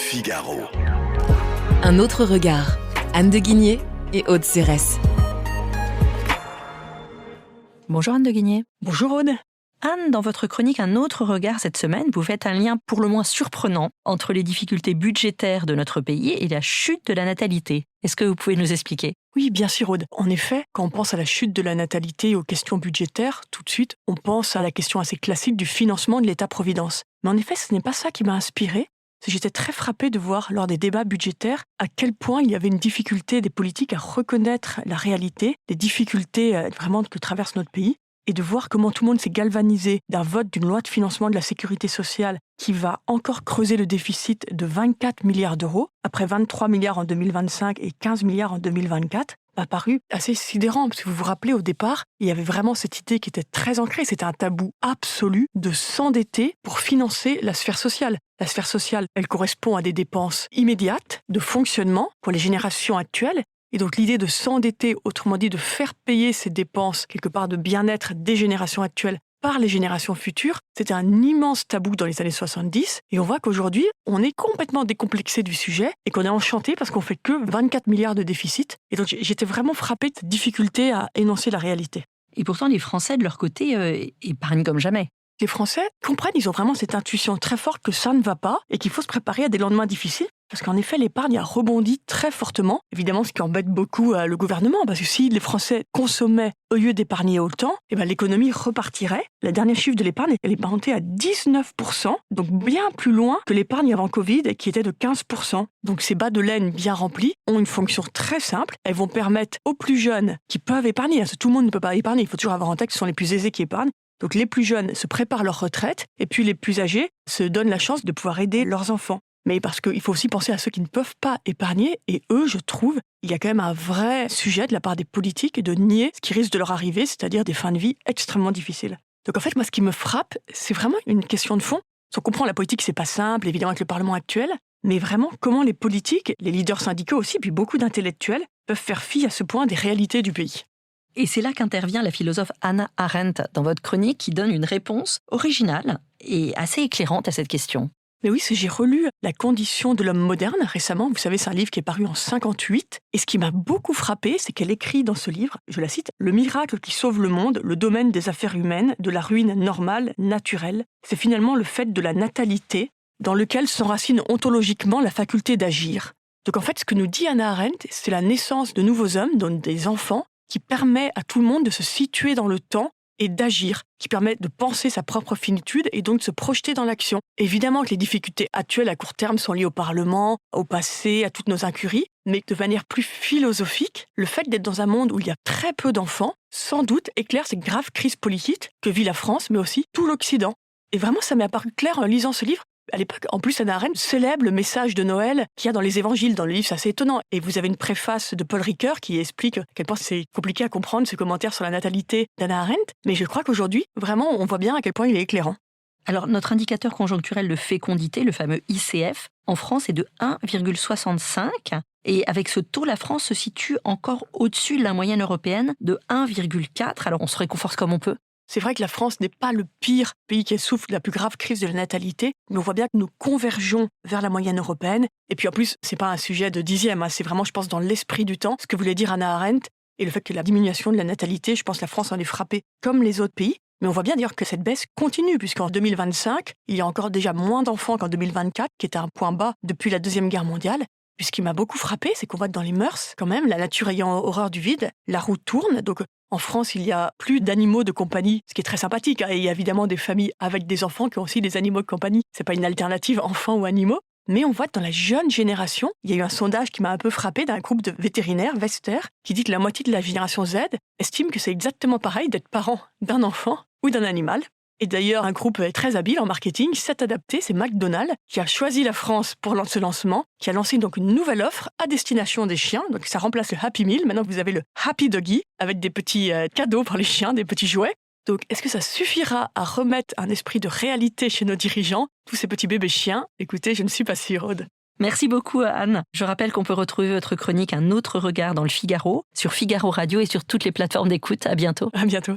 Figaro. Un autre regard. Anne de Guigné et Aude Cérès. Bonjour Anne de Guigné. Bonjour Aude. Anne, dans votre chronique Un autre regard cette semaine, vous faites un lien pour le moins surprenant entre les difficultés budgétaires de notre pays et la chute de la natalité. Est-ce que vous pouvez nous expliquer ? Oui, bien sûr Aude. En effet, quand on pense à la chute de la natalité et aux questions budgétaires, tout de suite, on pense à la question assez classique du financement de l'État-providence. Mais en effet, ce n'est pas ça qui m'a inspirée. J'étais très frappée de voir lors des débats budgétaires à quel point il y avait une difficulté des politiques à reconnaître la réalité, les difficultés vraiment que traverse notre pays, et de voir comment tout le monde s'est galvanisé d'un vote d'une loi de financement de la sécurité sociale qui va encore creuser le déficit de 24 milliards d'euros, après 23 milliards en 2025 et 15 milliards en 2024, m'a paru assez sidérant. Parce que vous vous rappelez, au départ, il y avait vraiment cette idée qui était très ancrée, c'était un tabou absolu de s'endetter pour financer la sphère sociale. La sphère sociale, elle correspond à des dépenses immédiates de fonctionnement pour les générations actuelles. Et donc l'idée de s'endetter, autrement dit de faire payer ces dépenses, quelque part de bien-être des générations actuelles par les générations futures, c'était un immense tabou dans les années 70. Et on voit qu'aujourd'hui, on est complètement décomplexé du sujet et qu'on est enchanté parce qu'on fait que 24 milliards de déficit. Et donc j'étais vraiment frappée de cette difficulté à énoncer la réalité. Et pourtant, les Français, de leur côté, épargnent comme jamais. Les Français comprennent, ils ont vraiment cette intuition très forte que ça ne va pas et qu'il faut se préparer à des lendemains difficiles. Parce qu'en effet, l'épargne a rebondi très fortement. Évidemment, ce qui embête beaucoup le gouvernement, parce que si les Français consommaient au lieu d'épargner autant, l'économie repartirait. La dernière chiffre de l'épargne, elle est montée à 19%, donc bien plus loin que l'épargne avant Covid, qui était de 15%. Donc ces bas de laine bien remplis ont une fonction très simple. Elles vont permettre aux plus jeunes qui peuvent épargner, parce que tout le monde ne peut pas épargner, il faut toujours avoir en tête que ce sont les plus aisés qui épargnent. Donc les plus jeunes se préparent leur retraite, et puis les plus âgés se donnent la chance de pouvoir aider leurs enfants. Mais parce qu'il faut aussi penser à ceux qui ne peuvent pas épargner, et eux, je trouve, il y a quand même un vrai sujet de la part des politiques de nier ce qui risque de leur arriver, c'est-à-dire des fins de vie extrêmement difficiles. Donc en fait, moi, ce qui me frappe, c'est vraiment une question de fond. On comprend la politique, c'est pas simple, évidemment, avec le Parlement actuel, mais vraiment comment les politiques, les leaders syndicaux aussi, puis beaucoup d'intellectuels, peuvent faire fi à ce point des réalités du pays. Et c'est là qu'intervient la philosophe Hannah Arendt dans votre chronique qui donne une réponse originale et assez éclairante à cette question. Mais oui, j'ai relu La condition de l'homme moderne récemment. Vous savez, c'est un livre qui est paru en 1958. Et ce qui m'a beaucoup frappé, c'est qu'elle écrit dans ce livre, je la cite, « Le miracle qui sauve le monde, le domaine des affaires humaines, de la ruine normale, naturelle, c'est finalement le fait de la natalité dans lequel s'enracine ontologiquement la faculté d'agir. » Donc en fait, ce que nous dit Hannah Arendt, c'est la naissance de nouveaux hommes, donc des enfants, qui permet à tout le monde de se situer dans le temps et d'agir, qui permet de penser sa propre finitude et donc de se projeter dans l'action. Évidemment que les difficultés actuelles à court terme sont liées au Parlement, au passé, à toutes nos incuries, mais de manière plus philosophique, le fait d'être dans un monde où il y a très peu d'enfants, sans doute éclaire cette grave crise politique que vit la France, mais aussi tout l'Occident. Et vraiment, ça m'est apparu clair en lisant ce livre. À l'époque, en plus, Hannah Arendt célèbre le message de Noël qu'il y a dans les évangiles. Dans le livre, c'est assez étonnant. Et vous avez une préface de Paul Ricoeur qui explique à quel point c'est compliqué à comprendre ce commentaire sur la natalité d'Hannah Arendt. Mais je crois qu'aujourd'hui, vraiment, on voit bien à quel point il est éclairant. Alors, notre indicateur conjoncturel de fécondité, le fameux ICF, en France est de 1,65. Et avec ce taux, la France se situe encore au-dessus de la moyenne européenne de 1,4. Alors, on se réconforte comme on peut. C'est vrai que la France n'est pas le pire pays qui souffre de la plus grave crise de la natalité, mais on voit bien que nous convergeons vers la moyenne européenne. Et puis en plus, c'est pas un sujet de dixième, c'est vraiment, je pense, dans l'esprit du temps, ce que voulait dire Hannah Arendt, et le fait que la diminution de la natalité, je pense que la France en est frappée comme les autres pays. Mais on voit bien d'ailleurs que cette baisse continue, puisqu'en 2025, il y a encore déjà moins d'enfants qu'en 2024, qui était un point bas depuis la Deuxième Guerre mondiale. Puis ce qui m'a beaucoup frappé, c'est qu'on voit que dans les mœurs, quand même, la nature ayant horreur du vide, la roue tourne. Donc en France, il y a plus d'animaux de compagnie, ce qui est très sympathique. Et il y a évidemment des familles avec des enfants qui ont aussi des animaux de compagnie. C'est pas une alternative enfants ou animaux. Mais on voit que dans la jeune génération, il y a eu un sondage qui m'a un peu frappé d'un groupe de vétérinaires, Vester, qui dit que la moitié de la génération Z estime que c'est exactement pareil d'être parent d'un enfant ou d'un animal. Et d'ailleurs, un groupe très habile en marketing s'est adapté, c'est McDonald's, qui a choisi la France pour ce lancement, qui a lancé donc une nouvelle offre à destination des chiens. Donc ça remplace le Happy Meal. Maintenant, vous avez le Happy Doggy, avec des petits cadeaux pour les chiens, des petits jouets. Donc, est-ce que ça suffira à remettre un esprit de réalité chez nos dirigeants, tous ces petits bébés chiens ? Écoutez, je ne suis pas sûre, Aude. Merci beaucoup, Anne. Je rappelle qu'on peut retrouver votre chronique Un autre regard dans le Figaro, sur Figaro Radio et sur toutes les plateformes d'écoute. À bientôt. À bientôt.